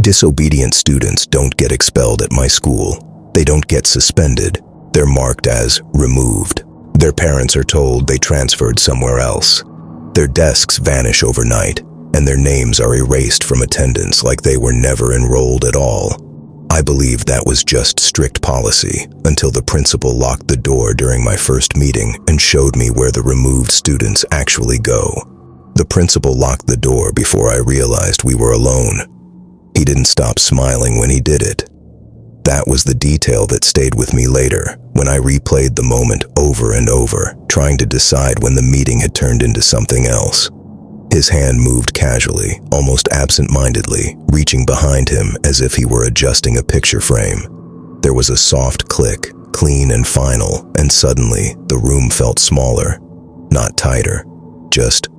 Disobedient students don't get expelled at my school. They don't get suspended. They're marked as removed. Their parents are told they transferred somewhere else. Their desks vanish overnight, and their names are erased from attendance like they were never enrolled at all. I believed that was just strict policy until the principal locked the door during my first meeting and showed me where the removed students actually go. The principal locked the door before I realized we were alone. He didn't stop smiling when he did it. That was the detail that stayed with me later, when I replayed the moment over and over, trying to decide when the meeting had turned into something else. His hand moved casually, almost absent-mindedly, reaching behind him as if he were adjusting a picture frame. There was a soft click, clean and final, and suddenly the room felt smaller, not tighter, just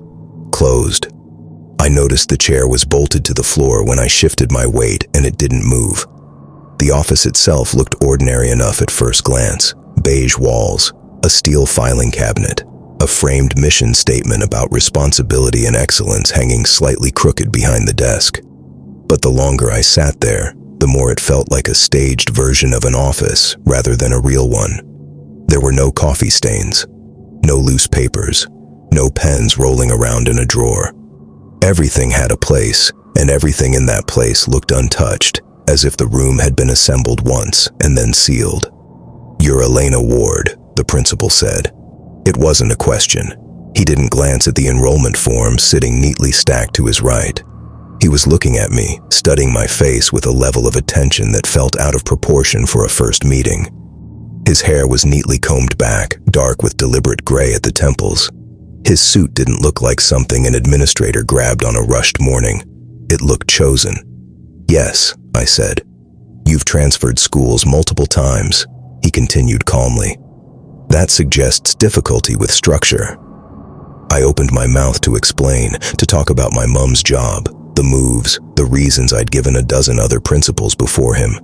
closed. I noticed the chair was bolted to the floor when I shifted my weight and it didn't move. The office itself looked ordinary enough at first glance. Beige walls, a steel filing cabinet, a framed mission statement about responsibility and excellence hanging slightly crooked behind the desk. But the longer I sat there, the more it felt like a staged version of an office rather than a real one. There were no coffee stains, no loose papers, no pens rolling around in a drawer. Everything had a place, and everything in that place looked untouched, as if the room had been assembled once and then sealed. "You're Elena Ward," the principal said. It wasn't a question. He didn't glance at the enrollment form sitting neatly stacked to his right. He was looking at me, studying my face with a level of attention that felt out of proportion for a first meeting. His hair was neatly combed back, dark with deliberate gray at the temples. His suit didn't look like something an administrator grabbed on a rushed morning. It looked chosen. "Yes," I said. "You've transferred schools multiple times," he continued calmly. "That suggests difficulty with structure." I opened my mouth to explain, to talk about my mom's job, the moves, the reasons I'd given a dozen other principals before him.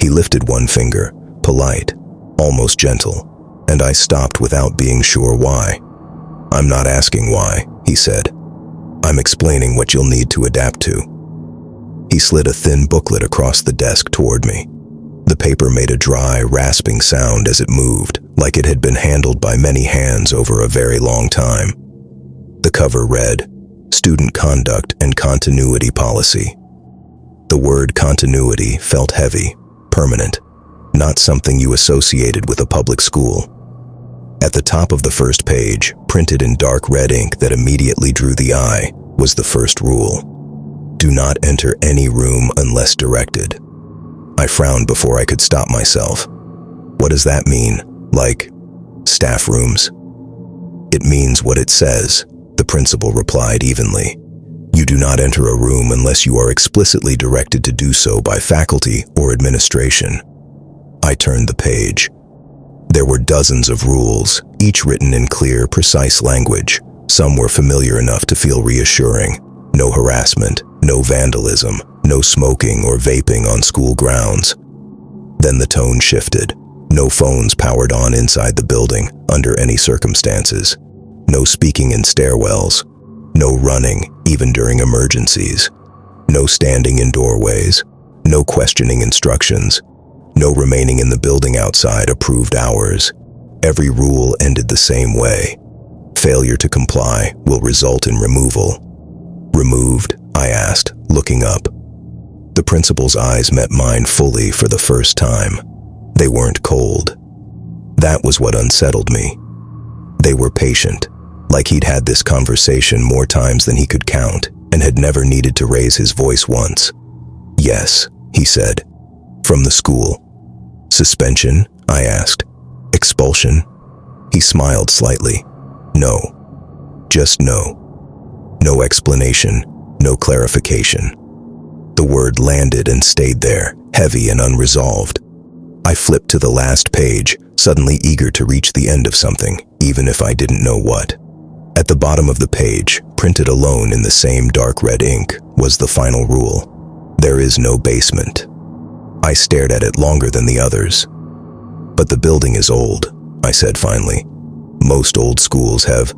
He lifted one finger, polite, almost gentle, and I stopped without being sure why. "I'm not asking why," he said. "I'm explaining what you'll need to adapt to." He slid a thin booklet across the desk toward me. The paper made a dry, rasping sound as it moved, like it had been handled by many hands over a very long time. The cover read, "Student Conduct and Continuity Policy." The word continuity felt heavy, permanent, not something you associated with a public school. At the top of the first page, printed in dark red ink that immediately drew the eye, was the first rule. "Do not enter any room unless directed." I frowned before I could stop myself. "What does that mean? Like, staff rooms?" "It means what it says," the principal replied evenly. "You do not enter a room unless you are explicitly directed to do so by faculty or administration." I turned the page. There were dozens of rules, each written in clear, precise language. Some were familiar enough to feel reassuring. No harassment, no vandalism, no smoking or vaping on school grounds. Then the tone shifted. No phones powered on inside the building, under any circumstances. No speaking in stairwells. No running, even during emergencies. No standing in doorways. No questioning instructions. No remaining in the building outside approved hours. Every rule ended the same way. Failure to comply will result in removal. "Removed?" I asked, looking up. The principal's eyes met mine fully for the first time. They weren't cold. That was what unsettled me. They were patient, like he'd had this conversation more times than he could count, and had never needed to raise his voice once. "Yes," he said. "From the school." "Suspension?" I asked. "Expulsion?" He smiled slightly. "No. Just no. No explanation, no clarification." The word landed and stayed there, heavy and unresolved. I flipped to the last page, suddenly eager to reach the end of something, even if I didn't know what. At the bottom of the page, printed alone in the same dark red ink, was the final rule. "There is no basement." I stared at it longer than the others. "But the building is old," I said finally. "Most old schools have—"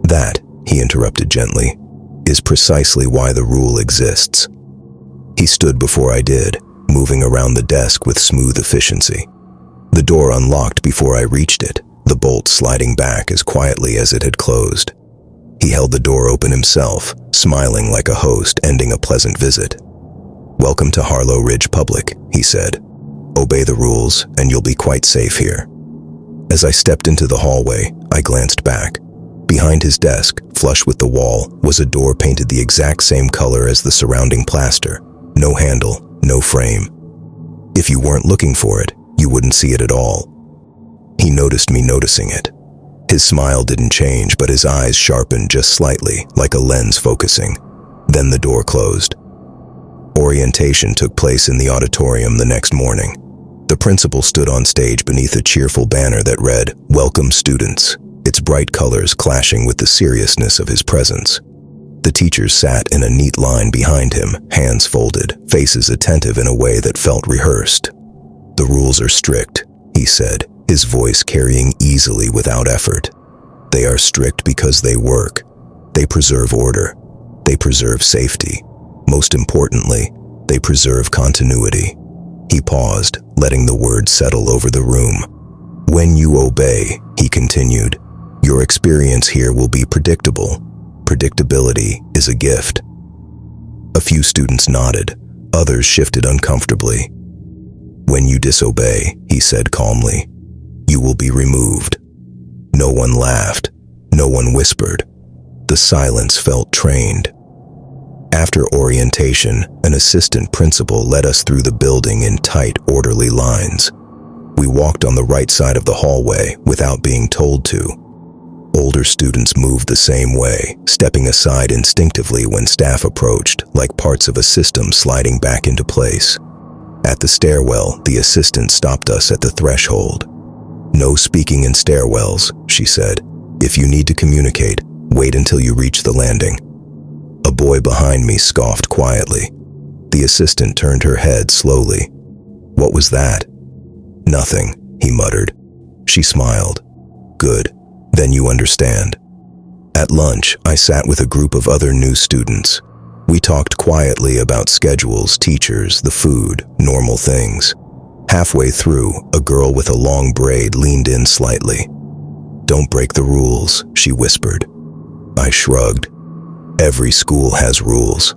"That," he interrupted gently, "is precisely why the rule exists." He stood before I did, moving around the desk with smooth efficiency. The door unlocked before I reached it, the bolt sliding back as quietly as it had closed. He held the door open himself, smiling like a host ending a pleasant visit. "Welcome to Harlow Ridge Public," he said. "Obey the rules, and you'll be quite safe here." As I stepped into the hallway, I glanced back. Behind his desk, flush with the wall, was a door painted the exact same color as the surrounding plaster. No handle, no frame. If you weren't looking for it, you wouldn't see it at all. He noticed me noticing it. His smile didn't change, but his eyes sharpened just slightly, like a lens focusing. Then the door closed. Orientation took place in the auditorium the next morning. The principal stood on stage beneath a cheerful banner that read, "Welcome students," its bright colors clashing with the seriousness of his presence. The teachers sat in a neat line behind him, hands folded, faces attentive in a way that felt rehearsed. "The rules are strict," he said, his voice carrying easily without effort. "They are strict because they work. They preserve order. They preserve safety. Most importantly, they preserve continuity." He paused, letting the words settle over the room. "When you obey," he continued, "your experience here will be predictable. Predictability is a gift." A few students nodded, others shifted uncomfortably. "When you disobey," he said calmly, "you will be removed." No one laughed, no one whispered. The silence felt trained. After orientation, an assistant principal led us through the building in tight, orderly lines. We walked on the right side of the hallway without being told to. Older students moved the same way, stepping aside instinctively when staff approached, like parts of a system sliding back into place. At the stairwell, the assistant stopped us at the threshold. "No speaking in stairwells," she said. "If you need to communicate, wait until you reach the landing." A boy behind me scoffed quietly. The assistant turned her head slowly. "What was that?" "Nothing," he muttered. She smiled. "Good. Then you understand." At lunch, I sat with a group of other new students. We talked quietly about schedules, teachers, the food, normal things. Halfway through, a girl with a long braid leaned in slightly. "Don't break the rules," she whispered. I shrugged. "Every school has rules."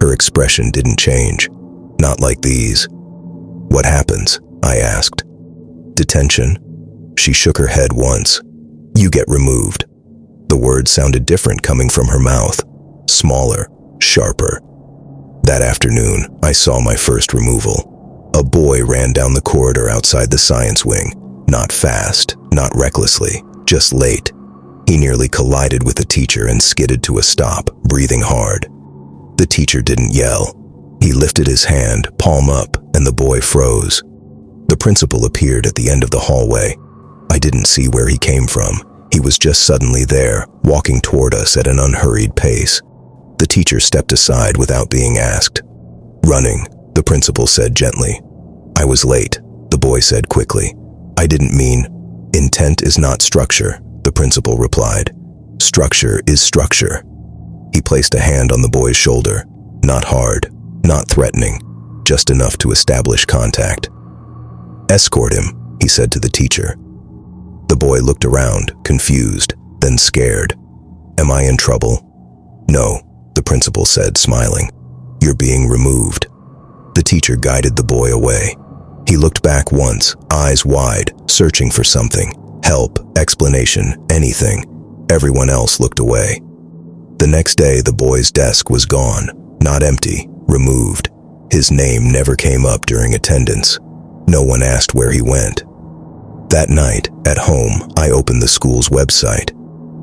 Her expression didn't change. "Not like these." "What happens?" I asked. "Detention." She shook her head once. "You get removed." The words sounded different coming from her mouth. Smaller, sharper. That afternoon, I saw my first removal. A boy ran down the corridor outside the science wing. Not fast, not recklessly, just late. He nearly collided with the teacher and skidded to a stop, breathing hard. The teacher didn't yell. He lifted his hand, palm up, and the boy froze. The principal appeared at the end of the hallway. I didn't see where he came from. He was just suddenly there, walking toward us at an unhurried pace. The teacher stepped aside without being asked. "Running," the principal said gently. "I was late," the boy said quickly. "I didn't mean..." "Intent is not structure," the principal replied. "Structure is structure." He placed a hand on the boy's shoulder. Not hard, not threatening, just enough to establish contact. "Escort him," he said to the teacher. The boy looked around, confused, then scared. "Am I in trouble?" "No," the principal said, smiling. "You're being removed." The teacher guided the boy away. He looked back once, eyes wide, searching for something. Help, explanation, anything. Everyone else looked away. The next day, the boy's desk was gone, not empty, removed. His name never came up during attendance. No one asked where he went. That night, at home, I opened the school's website.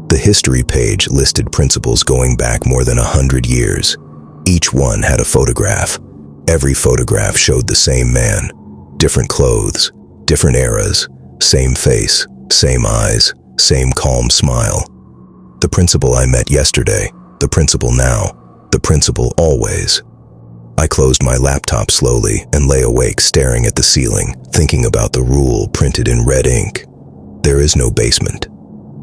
The history page listed principals going back more than 100 years. Each one had a photograph. Every photograph showed the same man. Different clothes, different eras, same face, same eyes, same calm smile. The principal I met yesterday, the principal now, the principal always. I closed my laptop slowly and lay awake staring at the ceiling, thinking about the rule printed in red ink. There is no basement.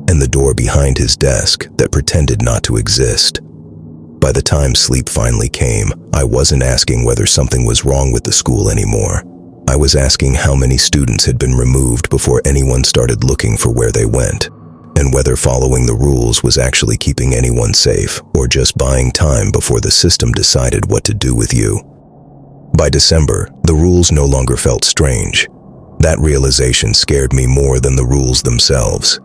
And the door behind his desk that pretended not to exist. By the time sleep finally came, I wasn't asking whether something was wrong with the school anymore. I was asking how many students had been removed before anyone started looking for where they went, and whether following the rules was actually keeping anyone safe or just buying time before the system decided what to do with you. By December, the rules no longer felt strange. That realization scared me more than the rules themselves.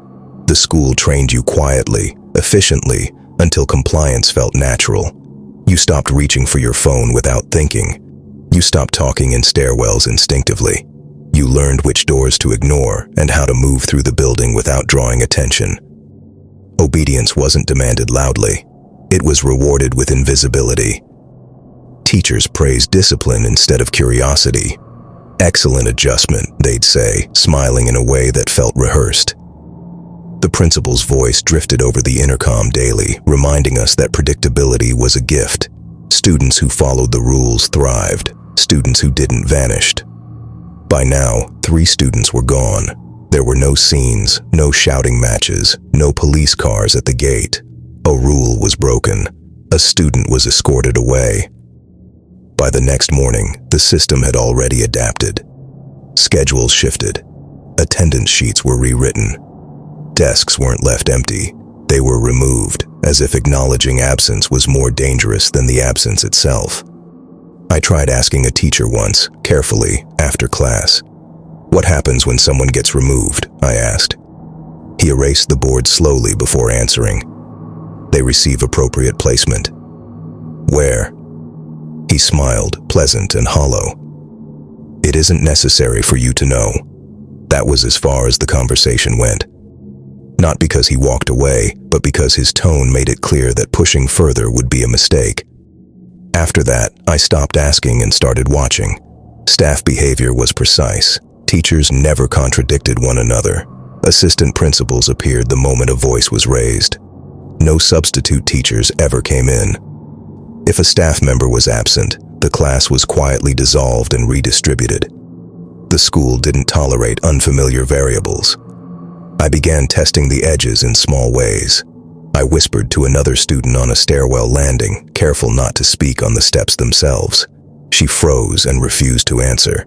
The school trained you quietly, efficiently, until compliance felt natural. You stopped reaching for your phone without thinking. You stopped talking in stairwells instinctively. You learned which doors to ignore and how to move through the building without drawing attention. Obedience wasn't demanded loudly. It was rewarded with invisibility. Teachers praised discipline instead of curiosity. Excellent adjustment, they'd say, smiling in a way that felt rehearsed. The principal's voice drifted over the intercom daily, reminding us that predictability was a gift. Students who followed the rules thrived. Students who didn't vanished. By now, 3 students were gone. There were no scenes, no shouting matches, no police cars at the gate. A rule was broken. A student was escorted away. By the next morning, the system had already adapted. Schedules shifted. Attendance sheets were rewritten. Desks weren't left empty. They were removed, as if acknowledging absence was more dangerous than the absence itself. I tried asking a teacher once, carefully, after class. "What happens when someone gets removed?" I asked. He erased the board slowly before answering. "They receive appropriate placement." "Where?" He smiled, pleasant and hollow. "It isn't necessary for you to know." That was as far as the conversation went. Not because he walked away, but because his tone made it clear that pushing further would be a mistake. After that, I stopped asking and started watching. Staff behavior was precise. Teachers never contradicted one another. Assistant principals appeared the moment a voice was raised. No substitute teachers ever came in. If a staff member was absent, the class was quietly dissolved and redistributed. The school didn't tolerate unfamiliar variables. I began testing the edges in small ways. I whispered to another student on a stairwell landing, careful not to speak on the steps themselves. She froze and refused to answer.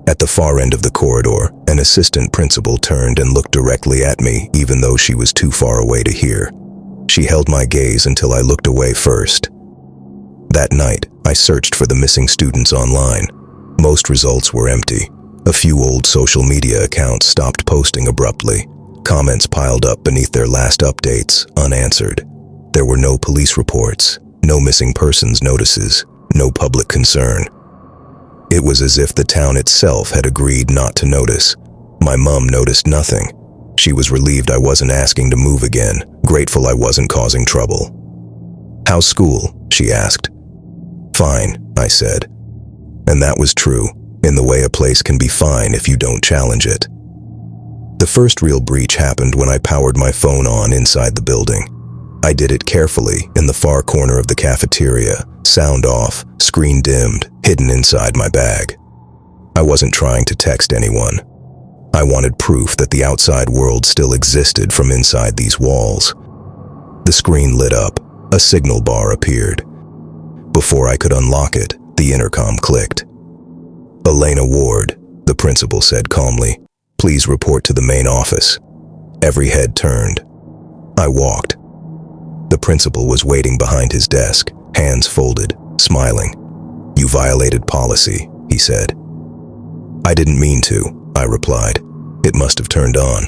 At the far end of the corridor, an assistant principal turned and looked directly at me, even though she was too far away to hear. She held my gaze until I looked away first. That night, I searched for the missing students online. Most results were empty. A few old social media accounts stopped posting abruptly. Comments piled up beneath their last updates, unanswered. There were no police reports, no missing persons notices, no public concern. It was as if the town itself had agreed not to notice. My mom noticed nothing. She was relieved I wasn't asking to move again, grateful I wasn't causing trouble. "How's school?" she asked. "Fine," I said. And that was true, in the way a place can be fine if you don't challenge it. The first real breach happened when I powered my phone on inside the building. I did it carefully in the far corner of the cafeteria, sound off, screen dimmed, hidden inside my bag. I wasn't trying to text anyone. I wanted proof that the outside world still existed from inside these walls. The screen lit up. A signal bar appeared. Before I could unlock it, the intercom clicked. "Elena Ward," the principal said calmly. "Please report to the main office." Every head turned. I walked. The principal was waiting behind his desk, hands folded, smiling. "You violated policy," he said. "I didn't mean to," I replied. "It must have turned on."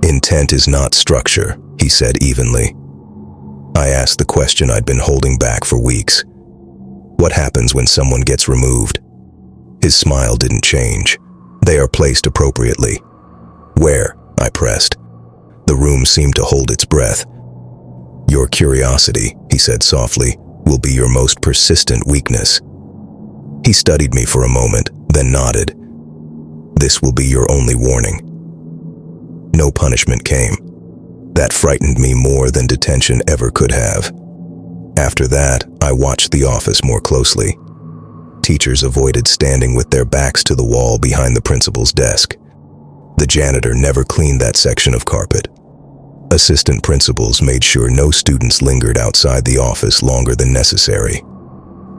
"Intent is not structure," he said evenly. I asked the question I'd been holding back for weeks. "What happens when someone gets removed?" His smile didn't change. "They are placed appropriately." "Where?" I pressed. The room seemed to hold its breath. "Your curiosity," he said softly, "will be your most persistent weakness." He studied me for a moment, then nodded. "This will be your only warning." No punishment came. That frightened me more than detention ever could have. After that, I watched the office more closely. Teachers avoided standing with their backs to the wall behind the principal's desk. The janitor never cleaned that section of carpet. Assistant principals made sure no students lingered outside the office longer than necessary.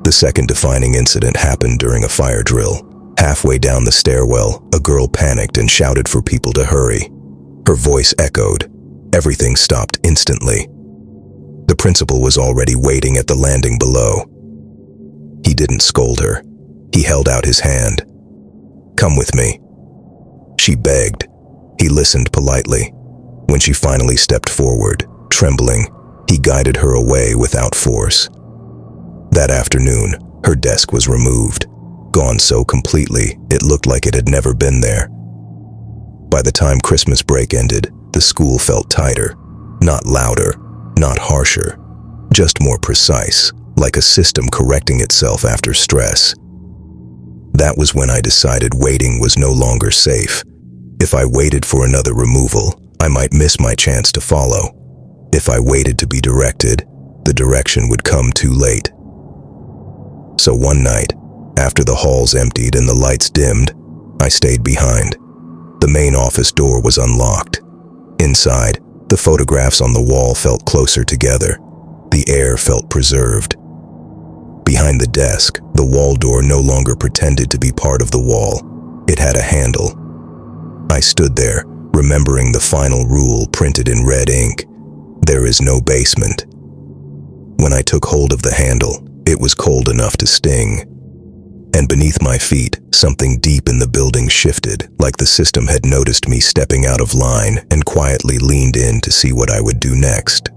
The second defining incident happened during a fire drill. Halfway down the stairwell, a girl panicked and shouted for people to hurry. Her voice echoed. Everything stopped instantly. The principal was already waiting at the landing below. He didn't scold her. He held out his hand. "Come with me." She begged. He listened politely. When she finally stepped forward, trembling, he guided her away without force. That afternoon, her desk was removed, gone so completely it looked like it had never been there. By the time Christmas break ended, the school felt tighter, not louder, not harsher, just more precise, like a system correcting itself after stress. That was when I decided waiting was no longer safe. If I waited for another removal, I might miss my chance to follow. If I waited to be directed, the direction would come too late. So one night, after the halls emptied and the lights dimmed, I stayed behind. The main office door was unlocked. Inside, the photographs on the wall felt closer together. The air felt preserved. Behind the desk, the wall door no longer pretended to be part of the wall. It had a handle. I stood there, remembering the final rule printed in red ink. There is no basement. When I took hold of the handle, it was cold enough to sting. And beneath my feet, something deep in the building shifted, like the system had noticed me stepping out of line and quietly leaned in to see what I would do next.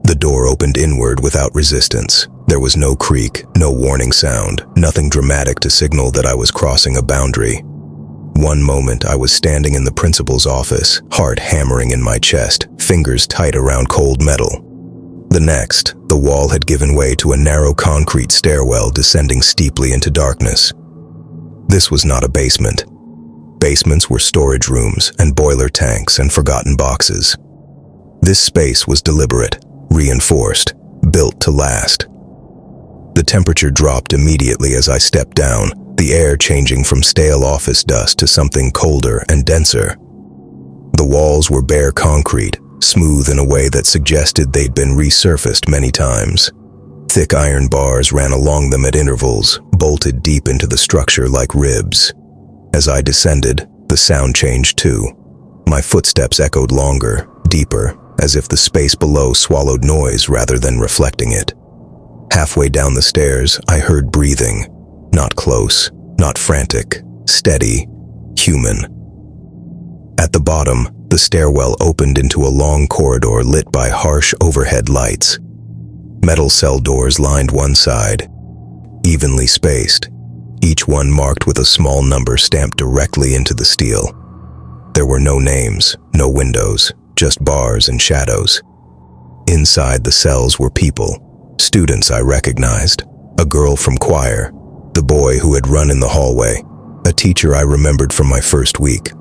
The door opened inward without resistance. There was no creak, no warning sound, nothing dramatic to signal that I was crossing a boundary. One moment I was standing in the principal's office, heart hammering in my chest, fingers tight around cold metal. The next, the wall had given way to a narrow concrete stairwell descending steeply into darkness. This was not a basement. Basements were storage rooms and boiler tanks and forgotten boxes. This space was deliberate, reinforced, built to last. The temperature dropped immediately as I stepped down, the air changing from stale office dust to something colder and denser. The walls were bare concrete, smooth in a way that suggested they'd been resurfaced many times. Thick iron bars ran along them at intervals, bolted deep into the structure like ribs. As I descended, the sound changed too. My footsteps echoed longer, deeper, as if the space below swallowed noise rather than reflecting it. Halfway down the stairs, I heard breathing. Not close, not frantic, steady, human. At the bottom, the stairwell opened into a long corridor lit by harsh overhead lights. Metal cell doors lined one side, evenly spaced, each one marked with a small number stamped directly into the steel. There were no names, no windows, just bars and shadows. Inside the cells were people, students I recognized, a girl from choir, the boy who had run in the hallway, a teacher I remembered from my first week,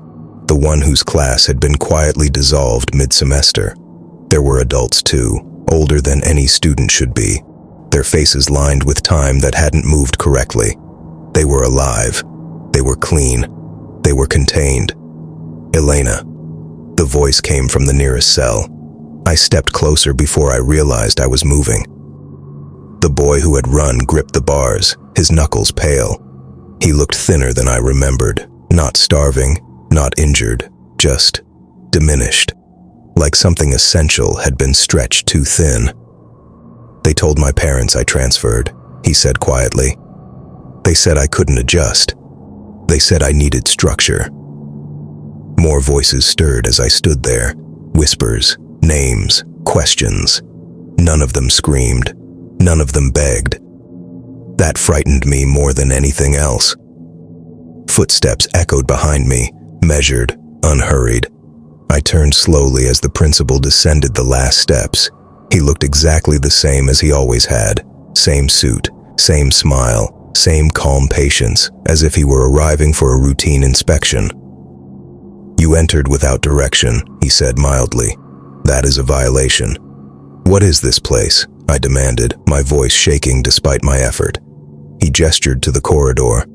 the one whose class had been quietly dissolved mid-semester. There were adults too, older than any student should be, their faces lined with time that hadn't moved correctly. They were alive. They were clean. They were contained. "Elena." The voice came from the nearest cell. I stepped closer before I realized I was moving. The boy who had run gripped the bars, his knuckles pale. He looked thinner than I remembered, not starving, not injured, just diminished, like something essential had been stretched too thin. "They told my parents I transferred," he said quietly. "They said I couldn't adjust. They said I needed structure." More voices stirred as I stood there, whispers, names, questions. None of them screamed. None of them begged. That frightened me more than anything else. Footsteps echoed behind me, measured, unhurried. I turned slowly as the principal descended the last steps. He looked exactly the same as he always had. Same suit, same smile, same calm patience, as if he were arriving for a routine inspection. "You entered without direction," he said mildly. "That is a violation." "What is this place?" I demanded, my voice shaking despite my effort. He gestured to the corridor.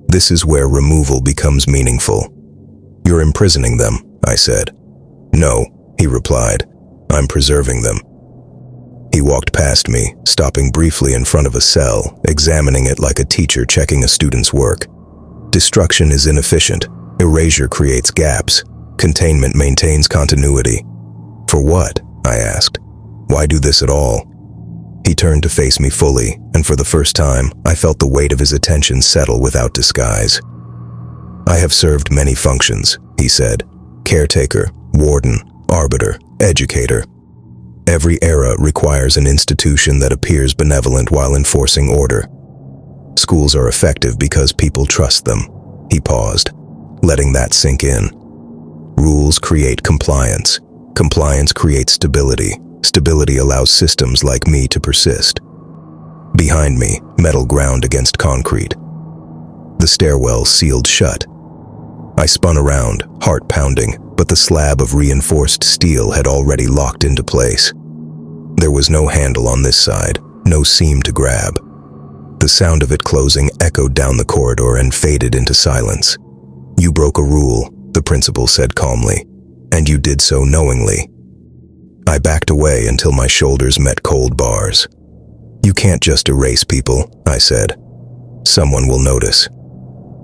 "This is where removal becomes meaningful." "You're imprisoning them," I said. "No," he replied. I'm preserving them. He walked past me, stopping briefly in front of a cell, examining it like a teacher checking a student's work. Destruction is inefficient. Erasure creates gaps. Containment maintains continuity. For what? I asked. Why do this at all? He turned to face me fully, and for the first time, I felt the weight of his attention settle without disguise. I have served many functions, he said. Caretaker, warden, arbiter, educator. Every era requires an institution that appears benevolent while enforcing order. Schools are effective because people trust them. He paused, letting that sink in. Rules create compliance. Compliance creates stability. Stability allows systems like me to persist. Behind me, metal ground against concrete. The stairwell sealed shut. I spun around, heart pounding, but the slab of reinforced steel had already locked into place. There was no handle on this side, no seam to grab. The sound of it closing echoed down the corridor and faded into silence. You broke a rule, the principal said calmly, and you did so knowingly. I backed away until my shoulders met cold bars. You can't just erase people, I said. Someone will notice.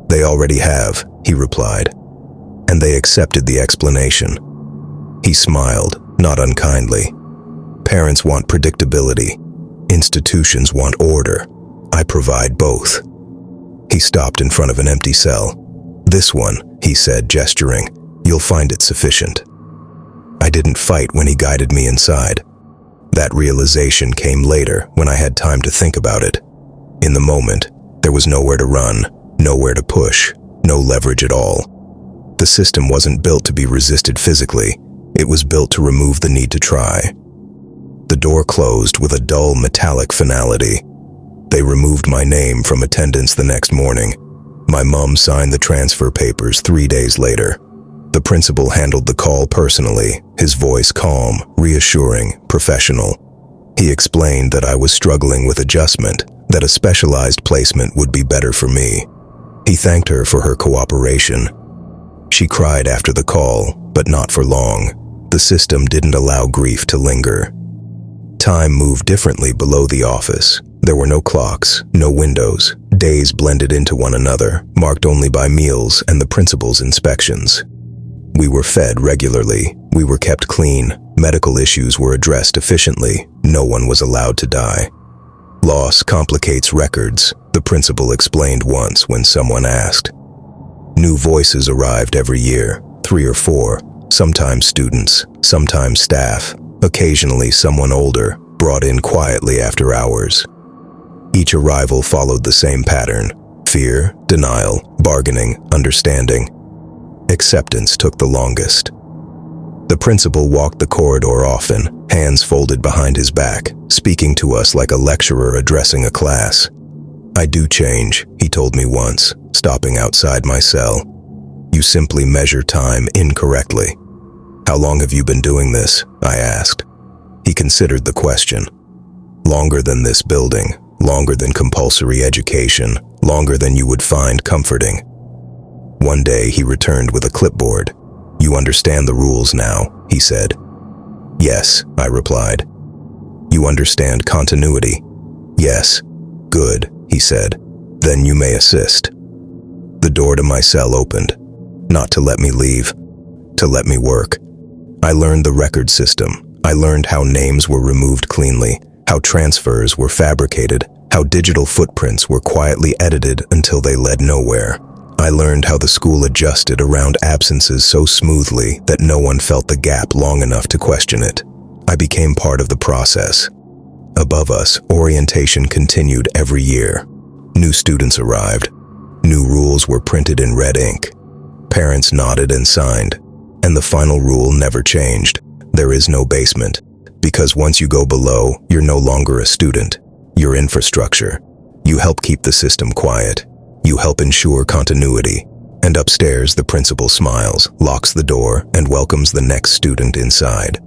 They already have, he replied, and they accepted the explanation. He smiled, not unkindly. Parents want predictability. Institutions want order. I provide both. He stopped in front of an empty cell. This one, he said, gesturing. You'll find it sufficient. I didn't fight when he guided me inside. That realization came later when I had time to think about it. In the moment, there was nowhere to run, nowhere to push, no leverage at all. The system wasn't built to be resisted physically. It was built to remove the need to try. The door closed with a dull metallic finality. They removed my name from attendance the next morning. My mom signed the transfer papers 3 days later. The principal handled the call personally, his voice calm, reassuring, professional. He explained that I was struggling with adjustment, that a specialized placement would be better for me. He thanked her for her cooperation. She cried after the call, but not for long. The system didn't allow grief to linger. Time moved differently below the office. There were no clocks, no windows. Days blended into one another, marked only by meals and the principal's inspections. We were fed regularly. We were kept clean. Medical issues were addressed efficiently. No one was allowed to die. Loss complicates records, the principal explained once when someone asked. New voices arrived every year, 3 or 4, sometimes students, sometimes staff, occasionally someone older, brought in quietly after hours. Each arrival followed the same pattern: fear, denial, bargaining, understanding. Acceptance took the longest. The principal walked the corridor often, hands folded behind his back, speaking to us like a lecturer addressing a class. I do change, he told me once, stopping outside my cell. You simply measure time incorrectly. How long have you been doing this? I asked. He considered the question. Longer than this building, longer than compulsory education, longer than you would find comforting. One day he returned with a clipboard. You understand the rules now, he said. Yes, I replied. You understand continuity? Yes. Good, he said. Then you may assist. The door to my cell opened. Not to let me leave, to let me work. I learned the record system. I learned how names were removed cleanly, how transfers were fabricated, how digital footprints were quietly edited until they led nowhere. I learned how the school adjusted around absences so smoothly that no one felt the gap long enough to question it. I became part of the process. Above us, orientation continued every year. New students arrived. New rules were printed in red ink. Parents nodded and signed. And the final rule never changed. There is no basement. Because once you go below, you're no longer a student. You're infrastructure. You help keep the system quiet. You help ensure continuity. And upstairs, the principal smiles, locks the door, and welcomes the next student inside.